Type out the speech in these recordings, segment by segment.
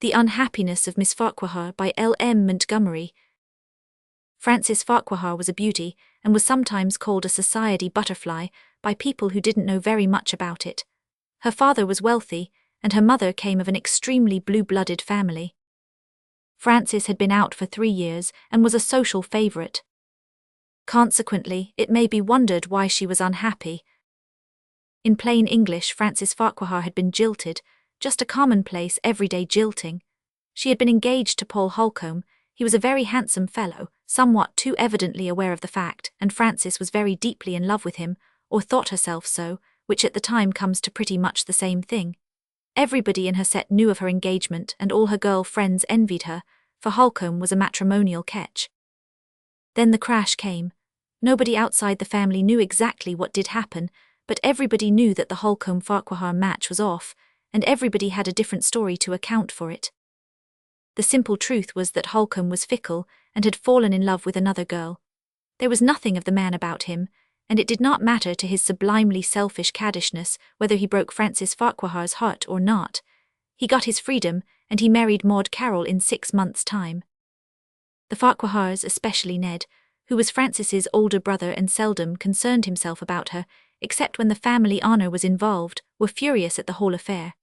The Unhappiness of Miss Farquhar by L.M. Montgomery. Frances Farquhar was a beauty, and was sometimes called a society butterfly by people who didn't know very much about it. Her father was wealthy, and her mother came of an extremely blue-blooded family. Frances had been out for 3 years and was a social favourite. Consequently, it may be wondered why she was unhappy. In plain English, Frances Farquhar had been jilted, just a commonplace, everyday jilting. She had been engaged to Paul Holcombe. He was a very handsome fellow, somewhat too evidently aware of the fact, and Frances was very deeply in love with him, or thought herself so, which at the time comes to pretty much the same thing. Everybody in her set knew of her engagement, and all her girl friends envied her, for Holcombe was a matrimonial catch. Then the crash came. Nobody outside the family knew exactly what did happen, but everybody knew that the Holcombe-Farquhar match was off, and everybody had a different story to account for it. The simple truth was that Holcombe was fickle and had fallen in love with another girl. There was nothing of the man about him, and it did not matter to his sublimely selfish caddishness whether he broke Frances Farquhar's heart or not. He got his freedom, and he married Maud Carroll in 6 months' time. The Farquhars, especially Ned, who was Frances's older brother and seldom concerned himself about her, except when the family honour was involved, were furious at the whole affair.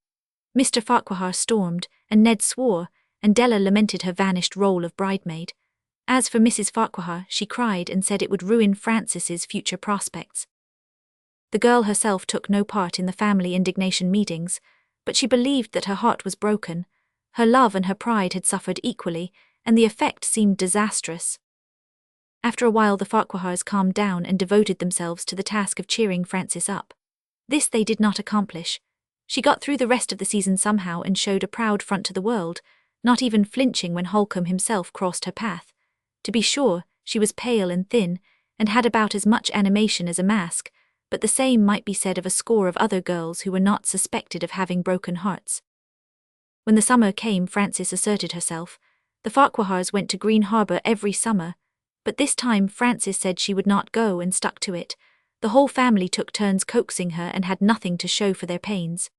Mr. Farquhar stormed, and Ned swore, and Della lamented her vanished role of bridemaid. As for Mrs. Farquhar, she cried and said it would ruin Frances's future prospects. The girl herself took no part in the family indignation meetings, but she believed that her heart was broken. Her love and her pride had suffered equally, and the effect seemed disastrous. After a while the Farquhars calmed down and devoted themselves to the task of cheering Frances up. This they did not accomplish. She got through the rest of the season somehow and showed a proud front to the world, not even flinching when Holcombe himself crossed her path. To be sure, she was pale and thin, and had about as much animation as a mask, but the same might be said of a score of other girls who were not suspected of having broken hearts. When the summer came, Frances asserted herself. The Farquhars went to Green Harbour every summer, but this time Frances said she would not go and stuck to it. The whole family took turns coaxing her and had nothing to show for their pains.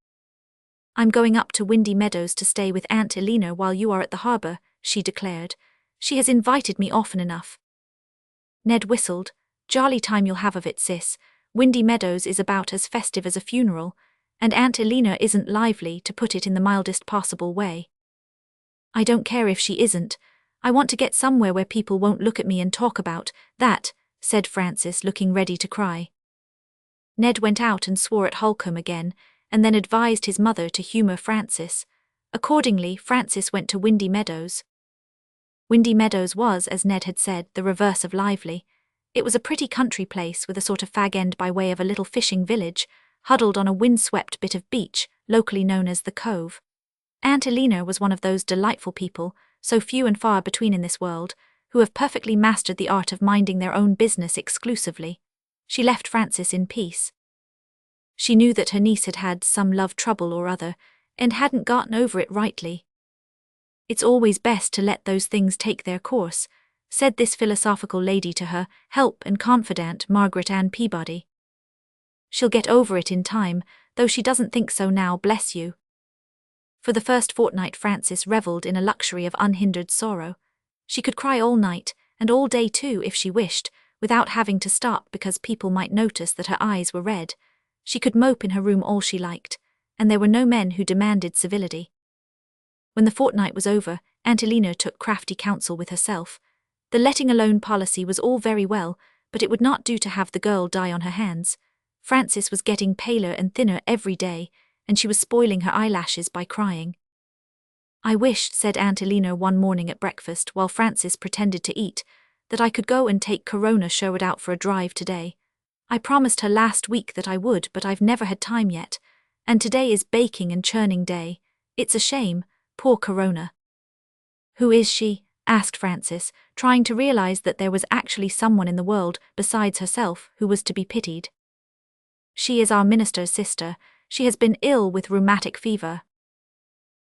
"I'm going up to Windy Meadows to stay with Aunt Elena while you are at the harbour," she declared. "She has invited me often enough." Ned whistled. "Jolly time you'll have of it, sis. Windy Meadows is about as festive as a funeral, and Aunt Elena isn't lively, to put it in the mildest possible way." "I don't care if she isn't. I want to get somewhere where people won't look at me and talk about that," said Frances, looking ready to cry. Ned went out and swore at Holcombe again, and then advised his mother to humour Frances. Accordingly, Frances went to Windy Meadows. Windy Meadows was, as Ned had said, the reverse of lively. It was a pretty country place with a sort of fag end by way of a little fishing village, huddled on a wind-swept bit of beach, locally known as the Cove. Aunt Elena was one of those delightful people, so few and far between in this world, who have perfectly mastered the art of minding their own business exclusively. She left Frances in peace. She knew that her niece had had some love trouble or other, and hadn't gotten over it rightly. "It's always best to let those things take their course," said this philosophical lady to her help and confidante Margaret Ann Peabody. "She'll get over it in time, though she doesn't think so now, bless you." For the first fortnight Frances revelled in a luxury of unhindered sorrow. She could cry all night, and all day too if she wished, without having to stop because people might notice that her eyes were red. She could mope in her room all she liked, and there were no men who demanded civility. When the fortnight was over, Aunt Elena took crafty counsel with herself. The letting alone policy was all very well, but it would not do to have the girl die on her hands. Frances was getting paler and thinner every day, and she was spoiling her eyelashes by crying. "I wish," said Aunt Elena one morning at breakfast while Frances pretended to eat, "that I could go and take Corona Sherwood out for a drive today. I promised her last week that I would, but I've never had time yet, and today is baking and churning day. It's a shame, poor Corona." "Who is she?" asked Frances, trying to realize that there was actually someone in the world besides herself who was to be pitied. "She is our minister's sister. She has been ill with rheumatic fever.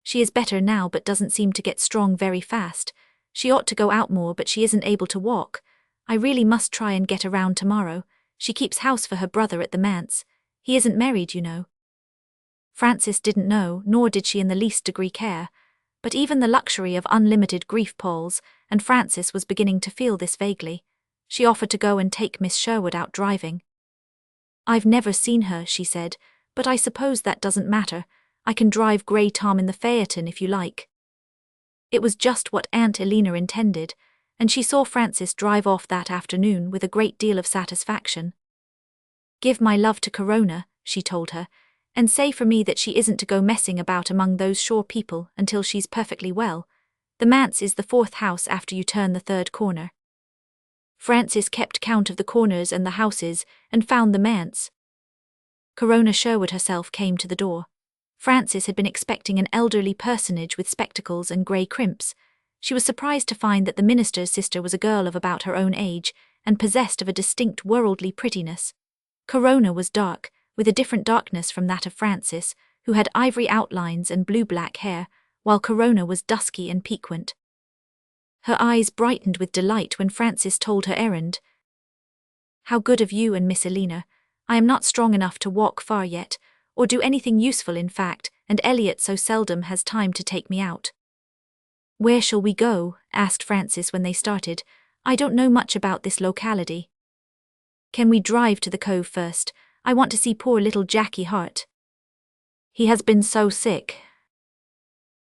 She is better now but doesn't seem to get strong very fast. She ought to go out more but she isn't able to walk. I really must try and get around tomorrow. She keeps house for her brother at the manse. He isn't married, you know." Frances didn't know, nor did she in the least degree care. but even the luxury of unlimited grief palls, and Frances was beginning to feel this vaguely. She offered to go and take Miss Sherwood out driving. "I've never seen her," she said, "but I suppose that doesn't matter. I can drive Grey Tom in the phaeton if you like." It was just what Aunt Elena intended, and she saw Frances drive off that afternoon with a great deal of satisfaction. "Give my love to Corona," she told her, "and say for me that she isn't to go messing about among those shore people until she's perfectly well. The manse is the 4th house after you turn the 3rd corner." Frances kept count of the corners and the houses, and found the manse. Corona Sherwood herself came to the door. Frances had been expecting an elderly personage with spectacles and grey crimps. She was surprised to find that the minister's sister was a girl of about her own age, and possessed of a distinct worldly prettiness. Corona was dark, with a different darkness from that of Frances, who had ivory outlines and blue-black hair, while Corona was dusky and piquant. Her eyes brightened with delight when Frances told her errand. "How good of you and Miss Elena. I am not strong enough to walk far yet, or do anything useful in fact, and Elliot so seldom has time to take me out." "Where shall we go?" asked Frances when they started. "I don't know much about this locality." "Can we drive to the cove first? I want to see poor little Jackie Hart. He has been so sick."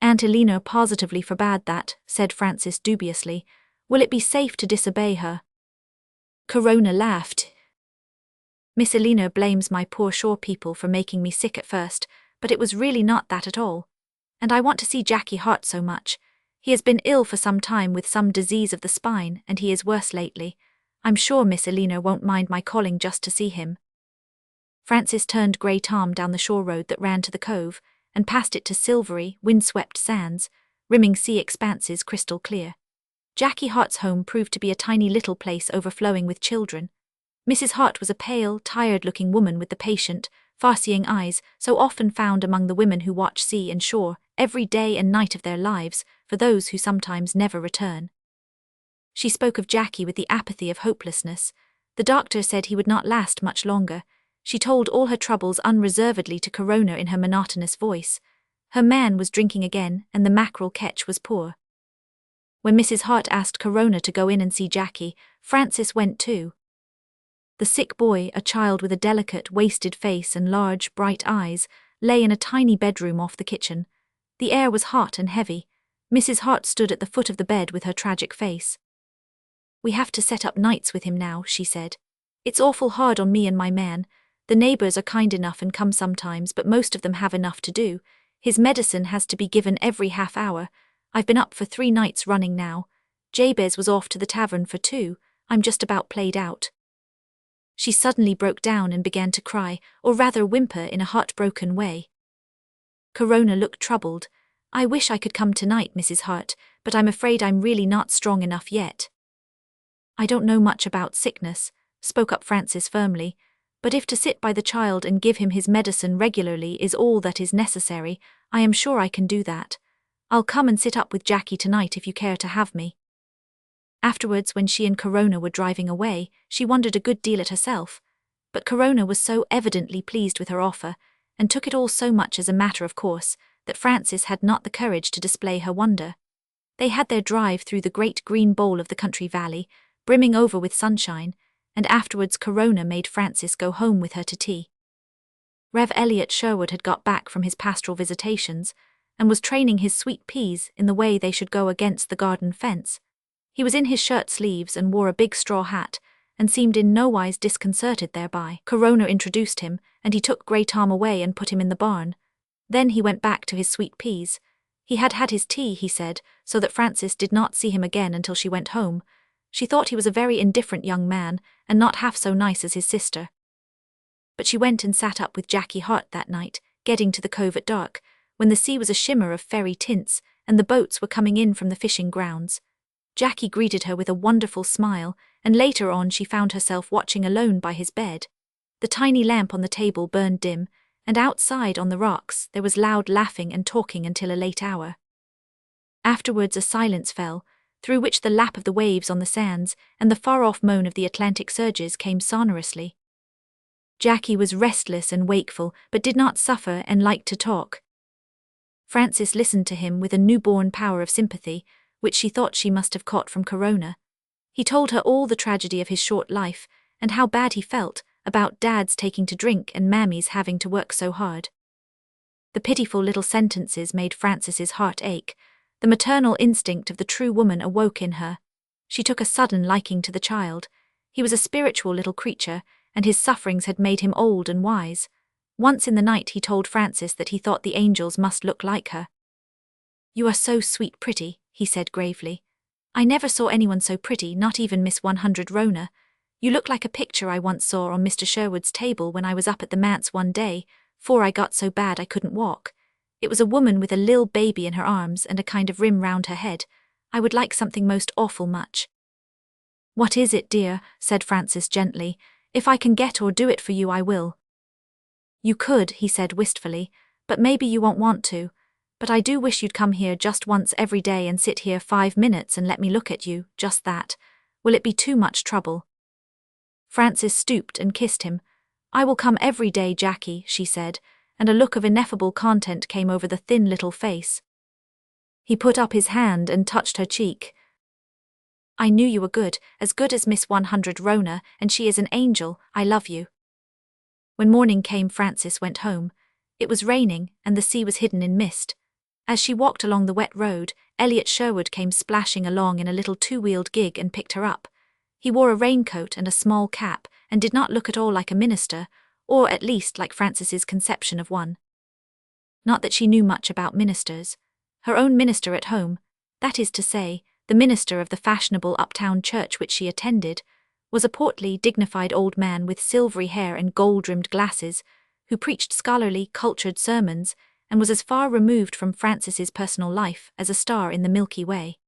"Aunt Elena positively forbade that," said Frances dubiously. "Will it be safe to disobey her?" Corona laughed. "Miss Elena blames my poor shore people for making me sick at first, but it was really not that at all. And I want to see Jackie Hart so much. He has been ill for some time with some disease of the spine, and he is worse lately. I'm sure Miss Elena won't mind my calling just to see him." Frances turned Grey Tom down the shore road that ran to the cove, and past it to silvery, wind-swept sands, rimming sea expanses crystal clear. Jackie Hart's home proved to be a tiny little place overflowing with children. Mrs. Hart was a pale, tired-looking woman with the patient, far-seeing eyes so often found among the women who watch sea and shore every day and night of their lives for those who sometimes never return. She spoke of Jackie with the apathy of hopelessness. The doctor said he would not last much longer. She told all her troubles unreservedly to Corona in her monotonous voice. Her man was drinking again, and the mackerel catch was poor. When Mrs. Hart asked Corona to go in and see Jackie, Frances went too. The sick boy, a child with a delicate, wasted face and large, bright eyes, lay in a tiny bedroom off the kitchen. The air was hot and heavy. Mrs. Hart stood at the foot of the bed with her tragic face. "We have to set up nights with him now," she said. "It's awful hard on me and my man. The neighbours are kind enough and come sometimes, but most of them have enough to do. His medicine has to be given every half hour. I've been up for 3 nights running now. Jabez was off to the tavern for 2. I'm just about played out." She suddenly broke down and began to cry, or rather whimper in a heartbroken way. Corona looked troubled. "I wish I could come tonight, Mrs. Hart, but I'm afraid I'm really not strong enough yet." "I don't know much about sickness," spoke up Frances firmly, "but if to sit by the child and give him his medicine regularly is all that is necessary, I am sure I can do that. I'll come and sit up with Jackie tonight if you care to have me." Afterwards, when she and Corona were driving away, she wondered a good deal at herself. But Corona was so evidently pleased with her offer, and took it all so much as a matter of course, that Frances had not the courage to display her wonder. They had their drive through the great green bowl of the country valley, brimming over with sunshine, and afterwards Corona made Frances go home with her to tea. Rev. Elliot Sherwood had got back from his pastoral visitations, and was training his sweet peas in the way they should go against the garden fence. He was in his shirt sleeves and wore a big straw hat, and seemed in no wise disconcerted thereby. Corona introduced him, and he took Grey Tom away and put him in the barn. Then he went back to his sweet peas. He had had his tea, he said, so that Frances did not see him again until she went home. She thought he was a very indifferent young man, and not half so nice as his sister. But she went and sat up with Jackie Hart that night, getting to the cove at dark, when the sea was a shimmer of fairy tints, and the boats were coming in from the fishing grounds. Jackie greeted her with a wonderful smile, and later on she found herself watching alone by his bed. The tiny lamp on the table burned dim, and outside on the rocks there was loud laughing and talking until a late hour. Afterwards a silence fell, through which the lap of the waves on the sands and the far-off moan of the Atlantic surges came sonorously. Jackie was restless and wakeful, but did not suffer and liked to talk. Frances listened to him with a newborn power of sympathy, which she thought she must have caught from Corona. He told her all the tragedy of his short life, and how bad he felt about dads taking to drink and mammies having to work so hard. The pitiful little sentences made Frances's heart ache. The maternal instinct of the true woman awoke in her. She took a sudden liking to the child. He was a spiritual little creature, and his sufferings had made him old and wise. Once in the night he told Frances that he thought the angels must look like her. "You are so sweet pretty," he said gravely. "I never saw anyone so pretty, not even Miss 100 Rona. You look like a picture I once saw on Mr. Sherwood's table when I was up at the manse one day, 'fore I got so bad I couldn't walk. It was a woman with a lil baby in her arms and a kind of rim round her head. I would like something most awful much." "What is it, dear?" said Frances gently. "If I can get or do it for you, I will." "You could," he said wistfully, "but maybe you won't want to. But I do wish you'd come here just once every day and sit here 5 minutes and let me look at you, just that. Will it be too much trouble?" Frances stooped and kissed him. "I will come every day, Jackie," she said, and a look of ineffable content came over the thin little face. He put up his hand and touched her cheek. "I knew you were good as Miss 100 Rona, and she is an angel. I love you." When morning came, Frances went home. It was raining, and the sea was hidden in mist. As she walked along the wet road, Elliot Sherwood came splashing along in a little two-wheeled gig and picked her up. He wore a raincoat and a small cap, and did not look at all like a minister, or at least like Frances's conception of one. Not that she knew much about ministers. Her own minister at home, that is to say, the minister of the fashionable uptown church which she attended, was a portly, dignified old man with silvery hair and gold-rimmed glasses, who preached scholarly, cultured sermons, and was as far removed from Frances's personal life as a star in the Milky Way.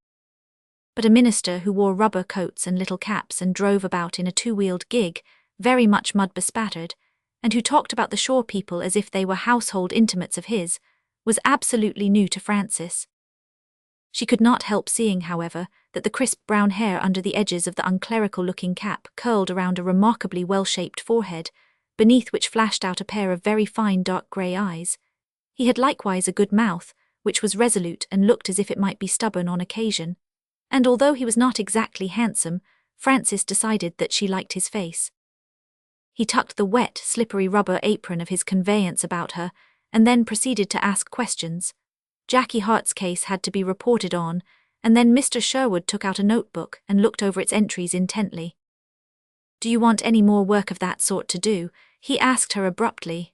But a minister who wore rubber coats and little caps and drove about in a two-wheeled gig, very much mud-bespattered, and who talked about the shore people as if they were household intimates of his, was absolutely new to Frances. She could not help seeing, however, that the crisp brown hair under the edges of the unclerical-looking cap curled around a remarkably well-shaped forehead, beneath which flashed out a pair of very fine dark grey eyes. He had likewise a good mouth, which was resolute and looked as if it might be stubborn on occasion. And although he was not exactly handsome, Frances decided that she liked his face. He tucked the wet, slippery rubber apron of his conveyance about her, and then proceeded to ask questions. Jackie Hart's case had to be reported on, and then Mr. Sherwood took out a notebook and looked over its entries intently. "Do you want any more work of that sort to do?" he asked her abruptly.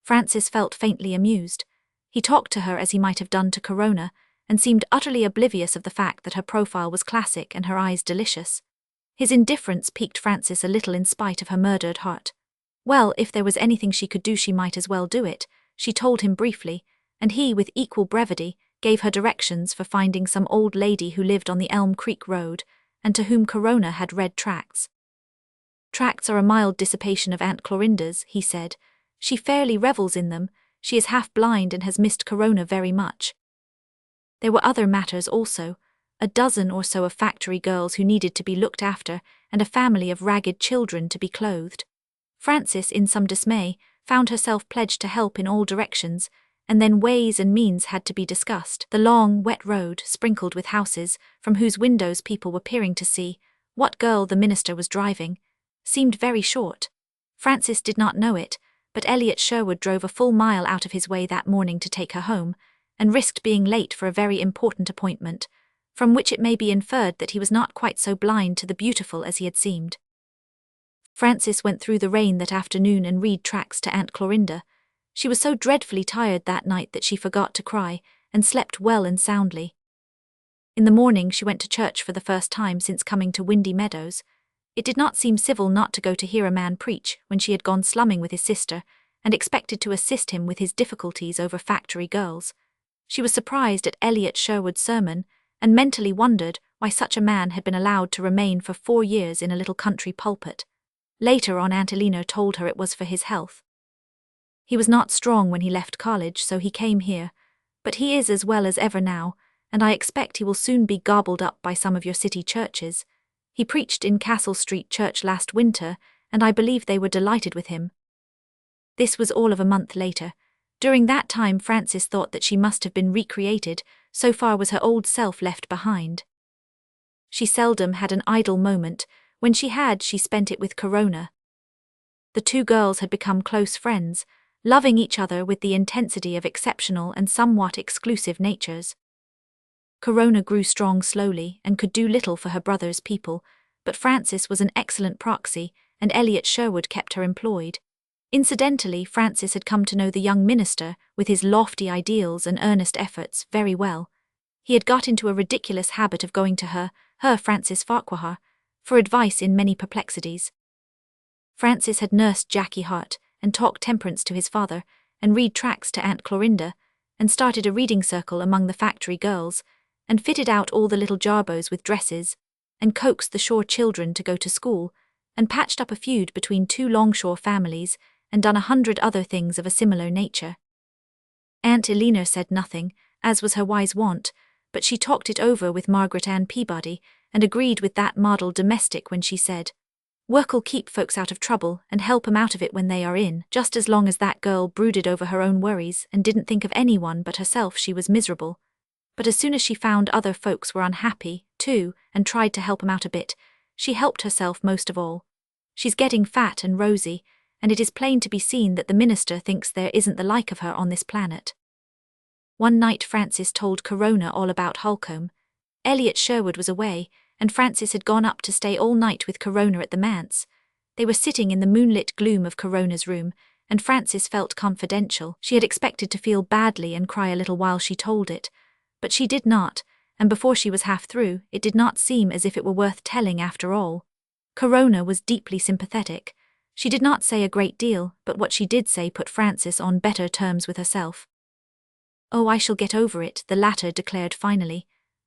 Frances felt faintly amused. He talked to her as he might have done to Corona, and seemed utterly oblivious of the fact that her profile was classic and her eyes delicious. His indifference piqued Frances a little in spite of her murdered heart. Well, if there was anything she could do she might as well do it, she told him briefly, and he, with equal brevity, gave her directions for finding some old lady who lived on the Elm Creek Road, and to whom Corona had read tracts. "Tracts are a mild dissipation of Aunt Clorinda's," he said. "She fairly revels in them. She is half blind and has missed Corona very much." There were other matters also, a dozen or so of factory girls who needed to be looked after, and a family of ragged children to be clothed. Frances, in some dismay, found herself pledged to help in all directions, and then ways and means had to be discussed. The long, wet road, sprinkled with houses, from whose windows people were peering to see what girl the minister was driving, seemed very short. Frances did not know it, but Elliot Sherwood drove a full mile out of his way that morning to take her home, and risked being late for a very important appointment, from which it may be inferred that he was not quite so blind to the beautiful as he had seemed. Frances went through the rain that afternoon and read tracts to Aunt Clorinda. She was so dreadfully tired that night that she forgot to cry, and slept well and soundly. In the morning she went to church for the first time since coming to Windy Meadows. It did not seem civil not to go to hear a man preach when she had gone slumming with his sister, and expected to assist him with his difficulties over factory girls. She was surprised at Elliot Sherwood's sermon, and mentally wondered why such a man had been allowed to remain for 4 years in a little country pulpit. Later on, Aunt Elena told her it was for his health. He was not strong when he left college, so he came here, but he is as well as ever now, and I expect he will soon be gobbled up by some of your city churches. He preached in Castle Street Church last winter, and I believe they were delighted with him. This was all of a month later. During that time Frances thought that she must have been recreated, so far was her old self left behind. She seldom had an idle moment. When she had, she spent it with Corona. The two girls had become close friends, loving each other with the intensity of exceptional and somewhat exclusive natures. Corona grew strong slowly and could do little for her brother's people, but Frances was an excellent proxy, and Elliot Sherwood kept her employed. Incidentally, Frances had come to know the young minister, with his lofty ideals and earnest efforts, very well. He had got into a ridiculous habit of going to her Frances Farquhar, for advice in many perplexities. Frances had nursed Jackie Hart, and talked temperance to his father, and read tracts to Aunt Clorinda, and started a reading circle among the factory girls, and fitted out all the little Jarbos with dresses, and coaxed the Shore children to go to school, and patched up a feud between two Longshore families, and done 100 other things of a similar nature. Aunt Elena said nothing, as was her wise wont, but she talked it over with Margaret Ann Peabody, and agreed with that model domestic when she said, "Work'll keep folks out of trouble and help 'em out of it when they are in. Just as long as that girl brooded over her own worries and didn't think of anyone but herself, she was miserable. But as soon as she found other folks were unhappy, too, and tried to help 'em out a bit, she helped herself most of all. She's getting fat and rosy, and it is plain to be seen that the minister thinks there isn't the like of her on this planet." One night Frances told Corona all about Holcombe. Elliot Sherwood was away, and Frances had gone up to stay all night with Corona at the manse. They were sitting in the moonlit gloom of Corona's room, and Frances felt confidential. She had expected to feel badly and cry a little while she told it, but she did not, and before she was half through, it did not seem as if it were worth telling after all. Corona was deeply sympathetic. She did not say a great deal, but what she did say put Frances on better terms with herself. "Oh, I shall get over it," the latter declared finally.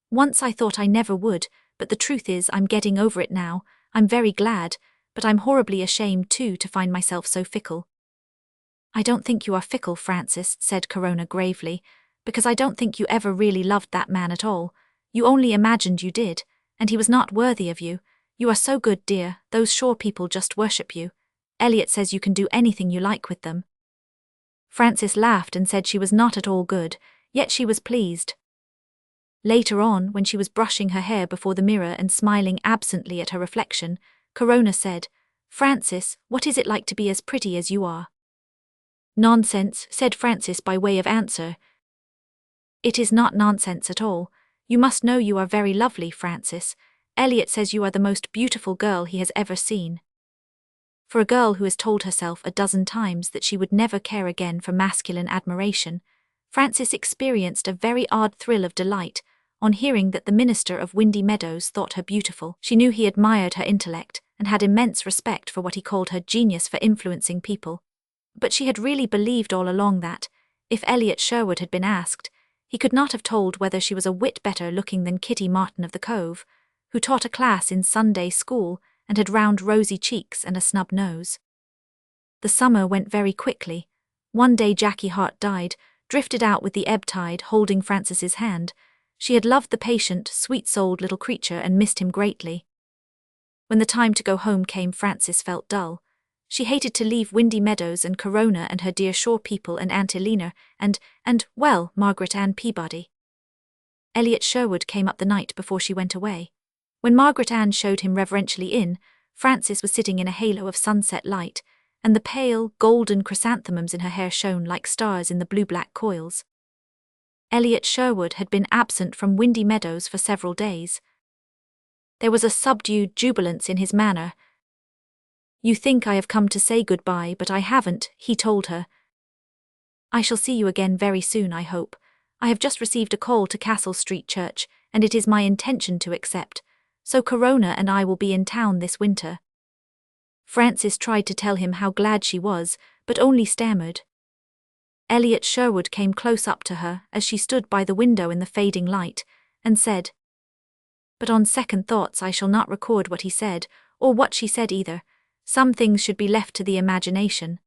"Once I thought I never would, but the truth is I'm getting over it now. I'm very glad, but I'm horribly ashamed too to find myself so fickle." "I don't think you are fickle, Frances," said Corona gravely, "because I don't think you ever really loved that man at all. You only imagined you did, and he was not worthy of you. You are so good, dear, those Shore people just worship you. Elliot says you can do anything you like with them." Frances laughed and said she was not at all good, yet she was pleased. Later on, when she was brushing her hair before the mirror and smiling absently at her reflection, Corona said, "Frances, what is it like to be as pretty as you are?" "Nonsense," said Frances by way of answer. "It is not nonsense at all. You must know you are very lovely, Frances. Elliot says you are the most beautiful girl he has ever seen." For a girl who has told herself a dozen times that she would never care again for masculine admiration, Frances experienced a very odd thrill of delight on hearing that the minister of Windy Meadows thought her beautiful. She knew he admired her intellect and had immense respect for what he called her genius for influencing people. But she had really believed all along that, if Elliot Sherwood had been asked, he could not have told whether she was a whit better looking than Kitty Martin of the Cove, who taught a class in Sunday school and had round rosy cheeks and a snub nose. The summer went very quickly. One day Jackie Hart died, drifted out with the ebb tide, holding Frances's hand. She had loved the patient, sweet-souled little creature and missed him greatly. When the time to go home came, Frances felt dull. She hated to leave Windy Meadows and Corona and her dear Shore people and Aunt Elena and, well, Margaret Ann Peabody. Elliot Sherwood came up the night before she went away. When Margaret Ann showed him reverentially in, Frances was sitting in a halo of sunset light, and the pale, golden chrysanthemums in her hair shone like stars in the blue-black coils. Elliot Sherwood had been absent from Windy Meadows for several days. There was a subdued jubilance in his manner. "You think I have come to say goodbye, but I haven't," he told her. "I shall see you again very soon, I hope. I have just received a call to Castle Street Church, and it is my intention to accept. So Corona and I will be in town this winter." Frances tried to tell him how glad she was, but only stammered. Elliot Sherwood came close up to her as she stood by the window in the fading light, and said, "But on second thoughts I shall not record what he said, or what she said either. Some things should be left to the imagination."